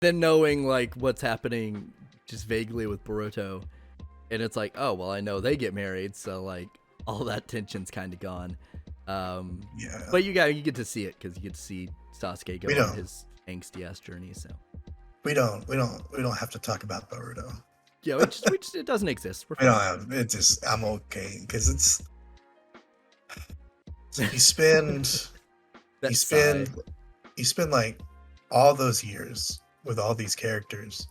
then knowing like what's happening just vaguely with Boruto, and it's like, oh well, I know they get married, so like all that tension's kind of gone. Yeah. But you get to see it because you get to see Sasuke We go on don't. his angsty ass journey. So We don't have to talk about Boruto. yeah, we just it doesn't exist. We're We don't fine. have. It just. I'm okay because it's. You spend. You That sigh. spend. You spend like all those years with all these characters,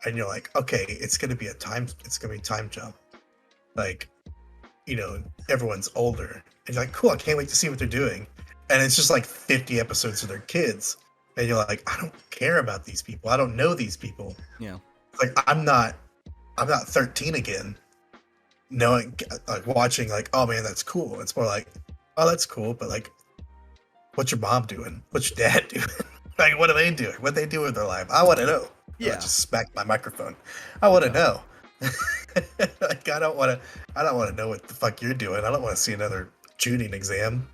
and you're like, okay, it's gonna be a time. It's gonna be a time jump. Like, everyone's older, and you're like, cool. I can't wait to see what they're doing. And it's just like 50 episodes of their kids, and you're like, I don't care about these people. I don't know these people. Yeah. Like, I'm not 13 again, knowing, like, watching, like, oh man, that's cool. It's more like, oh, that's cool, but like, what's your mom doing? What's your dad doing? Like, what are they doing? What they do with their life? I want to know. Yeah. I just smacked my microphone. I want to know. Like, I don't want to know what the fuck you're doing. I don't want to see another tuning exam.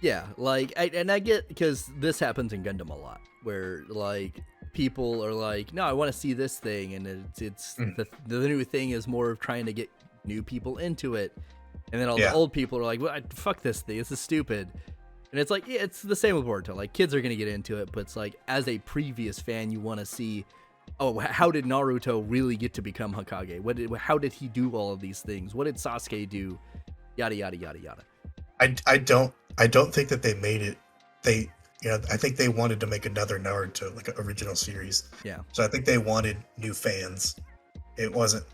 Yeah, like, I get, because this happens in Gundam a lot, where like people are like, no, I want to see this thing, and it's the new thing is more of trying to get new people into it, and then all the old people are like, well, fuck this thing, this is stupid. And it's like, yeah, it's the same with Boruto. Like, kids are gonna get into it, but it's like, as a previous fan, you want to see, oh, how did Naruto really get to become Hokage? How did he do all of these things? What did Sasuke do? Yada yada yada yada. I don't think that they made it. I think they wanted to make another Naruto, like an original series. Yeah. So I think they wanted new fans. It wasn't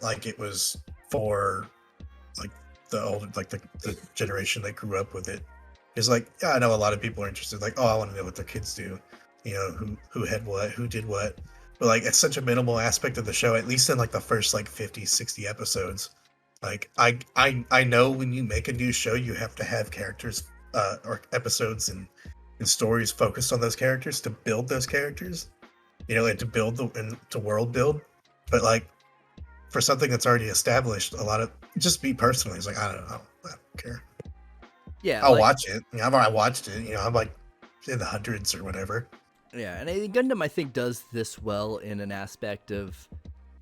like it was for like the old, like the generation that grew up with it. It's like, yeah, I know a lot of people are interested. Like, oh, I want to know what their kids do. Who had what, who did what. But like, it's such a minimal aspect of the show, at least in like the first like 50, 60 episodes. Like, I know when you make a new show, you have to have characters or episodes and stories focused on those characters to build those characters, and to build to world build. But like, for something that's already established, a lot of, just me personally, it's like, I don't care. Yeah, I'll watch it. I've already watched it. I'm like in the hundreds or whatever. Yeah, and Gundam, I think, does this well in an aspect of,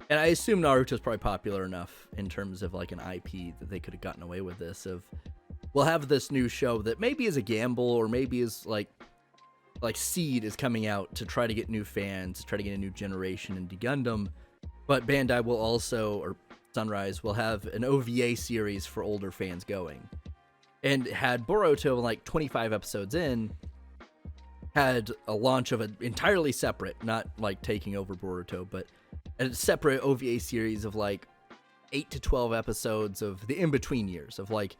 and I assume Naruto's probably popular enough in terms of like an IP that they could have gotten away with this. Of, we'll have this new show that maybe is a gamble, or maybe is like Seed is coming out to try to get new fans, try to get a new generation into Gundam, but Bandai will also, or Sunrise will have an OVA series for older fans going. And had Boruto, like 25 episodes in, had a launch of an entirely separate, not like taking over Boruto, but a separate OVA series of like 8 to 12 episodes of the in-between years of like,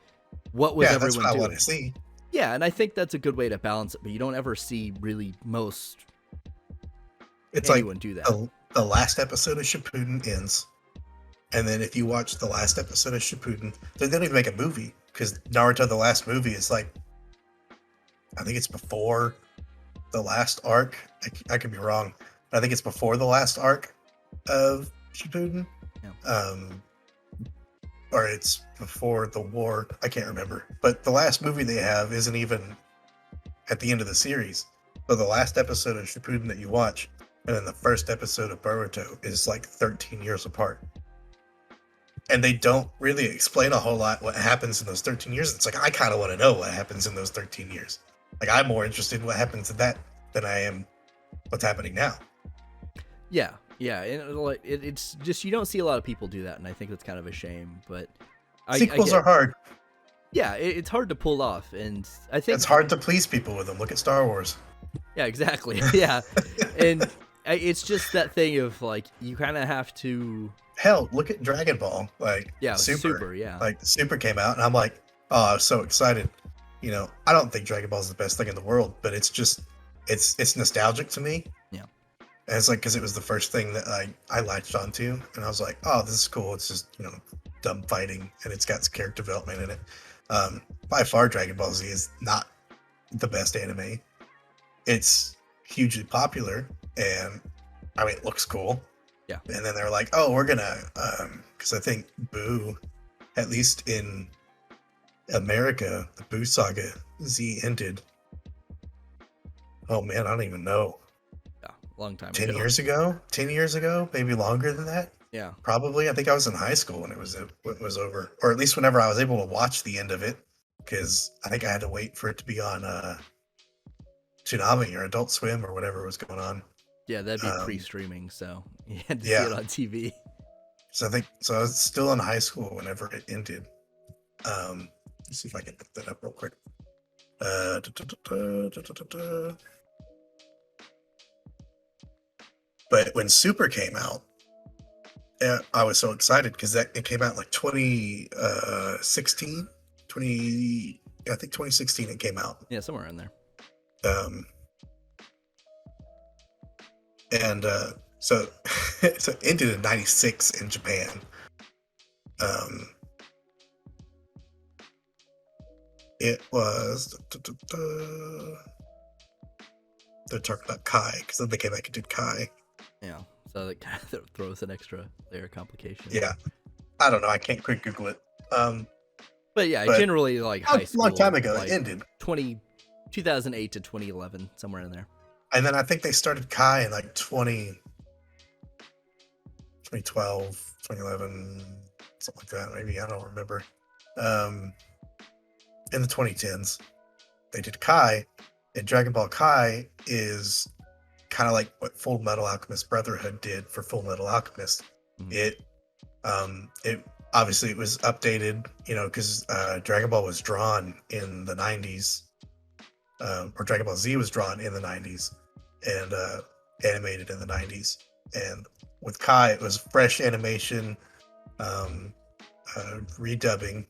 what was everyone that's what doing? I want to see. Yeah, and I think that's a good way to balance it, but you don't ever see really most anyone do that. The last episode of Shippuden ends, and then if you watch the last episode of Shippuden, they don't even make a movie, because Naruto, the last movie, is like, I think it's before the last arc. I could be wrong, but I think it's before the last arc of Shippuden. Yeah. Or it's before the war. I can't remember. But the last movie they have isn't even at the end of the series. So the last episode of Shippuden that you watch, and then the first episode of Boruto, is like 13 years apart. And they don't really explain a whole lot what happens in those 13 years. It's like, I kind of want to know what happens in those 13 years. Like, I'm more interested in what happens in that than I am what's happening now. Yeah, and it's just, you don't see a lot of people do that, and I think that's kind of a shame. But sequels are hard. Yeah, it's hard to pull off, and I think it's hard to please people with them. Look at Star Wars. Yeah, exactly. Yeah, and it's just that thing of like, you kind of have to. Hell, look at Dragon Ball. Like, yeah, Super. Yeah, like Super came out, and I'm like, oh, I was so excited. I don't think Dragon Ball is the best thing in the world, but it's just, it's nostalgic to me. Yeah. And it's like, because it was the first thing that I latched onto, and I was like, oh, this is cool. It's just, dumb fighting, and it's got character development in it. By far, Dragon Ball Z is not the best anime. It's hugely popular, and I mean, it looks cool. Yeah. And then they're like, oh, we're gonna, because I think Boo, at least in America, the Boo Saga Z ended. Oh man, I don't even know. Yeah, long time 10 ago. years ago, 10 years ago, maybe longer than that. Yeah. Probably. I think I was in high school when it was over, or at least whenever I was able to watch the end of it, because I think I had to wait for it to be on Toonami or Adult Swim or whatever was going on. Yeah, that'd be pre-streaming, so you had to see Yeah. it on TV. So I was still in high school whenever it ended. Let's see if I can look that up real quick. But when Super came out, I was so excited because it came out like 2016, I think 2016 it came out. Yeah, somewhere in there. And so so it ended in 96 in Japan. It was they're talking about Kai because then they came back and did Kai. Yeah, so that kind of throws an extra layer of complication. Yeah, I don't know. I can't quick Google it. But generally like high school. A long time ago, like it ended. 2008 to 2011, somewhere in there. And then I think they started Kai in like 2012, 2011, something like that. Maybe, I don't remember. In the 2010s, they did Kai, and Dragon Ball Kai is kind of like what Full Metal Alchemist Brotherhood did for Full Metal Alchemist. Mm-hmm. It obviously it was updated, because Dragon Ball was drawn in the 90s, or Dragon Ball Z was drawn in the 90s and animated in the 90s. And with Kai, it was fresh animation, redubbing,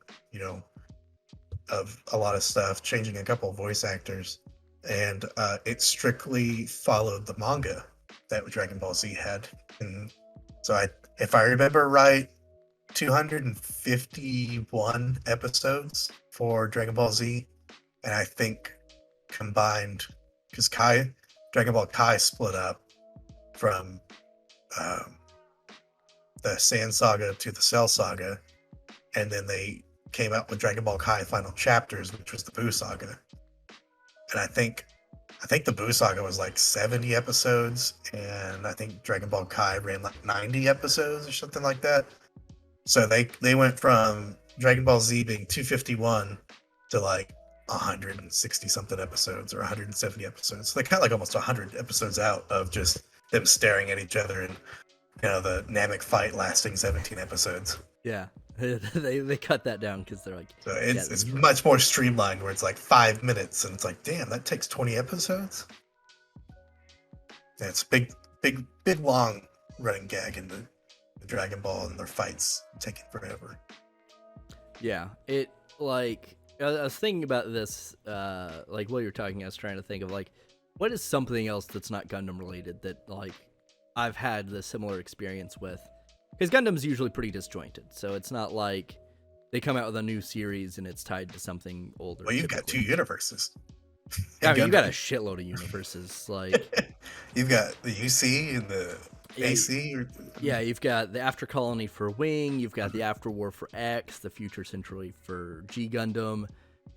of a lot of stuff, changing a couple of voice actors, and it strictly followed the manga that Dragon Ball Z had. And so if I remember right, 251 episodes for Dragon Ball Z, and I think combined, because Dragon Ball Kai split up from the Sand Saga to the Cell Saga, and then they came out with Dragon Ball Kai Final Chapters, which was the Buu Saga. And I think the Buu Saga was like 70 episodes, and I think Dragon Ball Kai ran like 90 episodes or something like that. So they went from Dragon Ball Z being 251 to like 160 something episodes or 170 episodes. So they cut like almost 100 episodes out of just them staring at each other, and the Namek fight lasting 17 episodes. Yeah. they cut that down because they're like, so it's much more streamlined, where it's like 5 minutes, and it's like, damn, that takes 20 episodes. Yeah, it's big long running gag in the Dragon Ball, and their fights taking forever. Yeah, it like I was thinking about this, like while you're talking, I was trying to think of like, what is something else that's not Gundam related that like I've had the similar experience with. Because Gundam's usually pretty disjointed, so it's not like they come out with a new series and it's tied to something older. Well, you've got 2 universes. I mean, you've got a shitload of universes. Like you've got the UC and the AC. Yeah, you've got the After Colony for Wing. You've got the After War for X, the Future Century for G Gundam,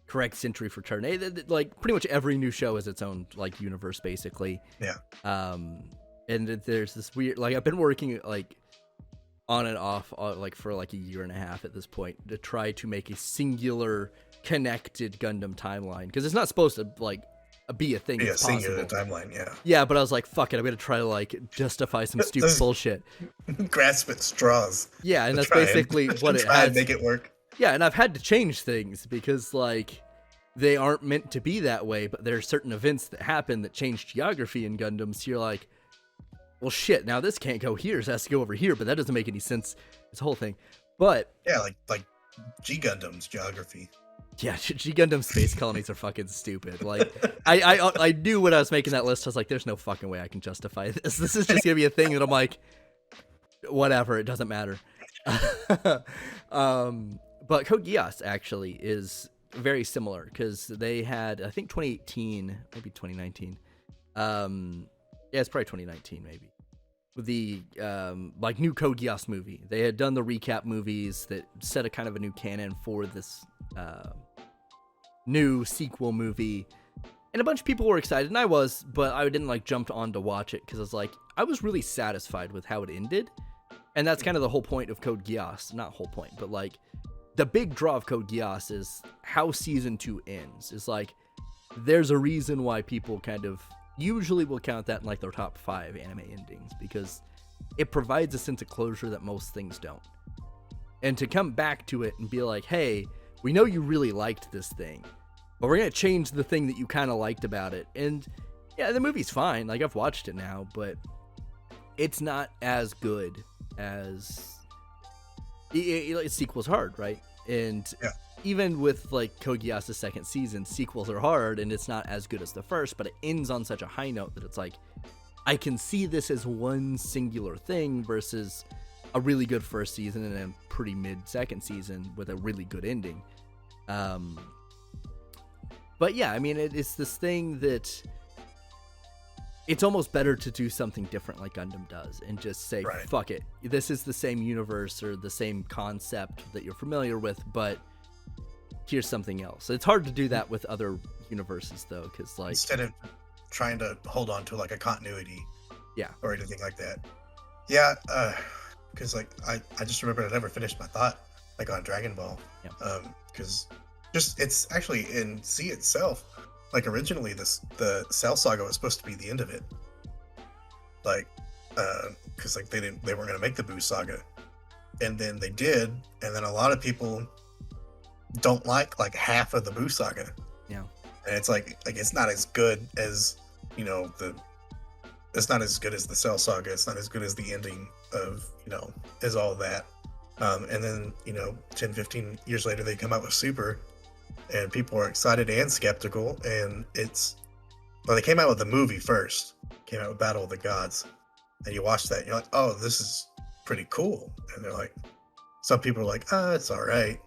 Correct Century for Tornado. Like pretty much every new show is its own like universe, basically. Yeah. And there's this weird like I've been working like on and off like for like a year and a half at this point to try to make a singular connected Gundam timeline, because it's not supposed to like be a thing. Yeah, singular timeline. Yeah, but I was like, fuck it, I'm gonna try to like justify some stupid bullshit. Grasp at straws. Yeah, and that's basically what it has. Make it work. Yeah, and I've had to change things because like they aren't meant to be that way, but there are certain events that happen that change geography in Gundam, so you're like, well, shit, now this can't go here, so it has to go over here, but that doesn't make any sense, this whole thing. But yeah, like G Gundam's geography. Yeah, G Gundam space colonies are fucking stupid. Like, I knew when I was making that list, I was like, there's no fucking way I can justify this. This is just gonna be a thing that I'm like, whatever, it doesn't matter. But Code Geass actually is very similar, because they had, I think 2018, maybe 2019. Yeah, it's probably 2019, maybe. With the like new Code Geass movie, they had done the recap movies that set a kind of a new canon for this new sequel movie, And a bunch of people were excited, and I was, but I didn't like jump on to watch it because I was like, I was really satisfied with how it ended. And that's kind of the whole point of Code Geass. Not whole point, but like the big draw of Code Geass is how season 2 ends. It's like there's a reason why people kind of usually will count that in like their top 5 anime endings, because it provides a sense of closure that most things don't. And to come back to it and be like, hey, we know you really liked this thing, but we're going to change the thing that you kind of liked about it. And yeah, the movie's fine. Like, I've watched it now, but it's not as good as sequels hard, right? And Yeah. even with like Code Geass' second season, sequels are hard, and it's not as good as the first, but it ends on such a high note that it's like, I can see this as one singular thing versus a really good first season and a pretty mid second season with a really good ending. But yeah, I mean, it's this thing that it's almost better to do something different like Gundam does and just say, Right. fuck it. This is the same universe or the same concept that you're familiar with, but here's something else. It's hard to do that with other universes, though, because like... Instead of trying to hold on to like a continuity Yeah. or anything like that. Yeah, because like I just remember I never finished my thought like on Dragon Ball. Yeah. Because just it's actually in C itself. Like originally, the Cell Saga was supposed to be the end of it. Like, because like they weren't gonna make the Buu Saga, and then they did, and then a lot of people don't like half of the Buu Saga. Yeah. And it's like it's not as good as it's not as good as the Cell Saga. It's not as good as the ending of as all that. And then 10-15 years later they come out with Super, and people are excited and skeptical. And they came out with the movie first. Came out with Battle of the Gods, and you watch that and you're like, oh, this is pretty cool. And they're like, some people are like, it's all right.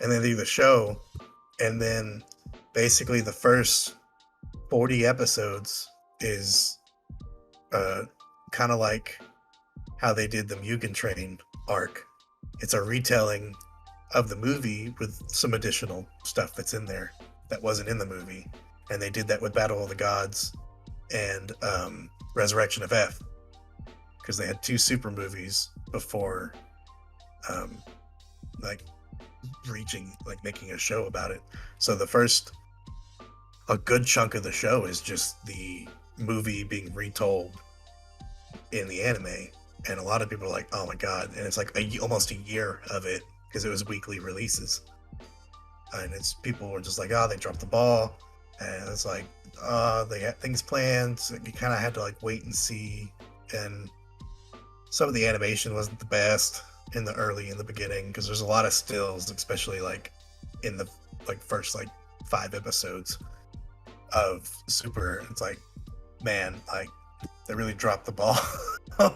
And then they do the show, and then basically the first 40 episodes is kind of like how they did the Mugen Train arc. It's a retelling of the movie with some additional stuff that's in there that wasn't in the movie. And they did that with Battle of the Gods and Resurrection of F, because they had 2 Super movies before making a show about it. So a good chunk of the show is just the movie being retold in the anime, and a lot of people are like, oh my god. And it's like almost a year of it, because it was weekly releases, and people were just like, oh, they dropped the ball. And it's like, they had things planned, so you kind of had to wait and see. And some of the animation wasn't the best in the beginning, because there's a lot of stills, especially in the first 5 episodes of Super. It's like, man, they really dropped the ball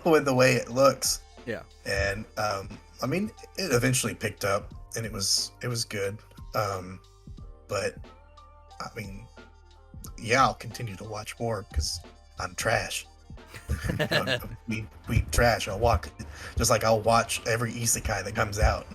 with the way it looks. Yeah. And I mean, it eventually picked up, and it was good. But I mean, yeah, I'll continue to watch more because I'm trash. Weeb Trash. I'll watch every isekai that comes out.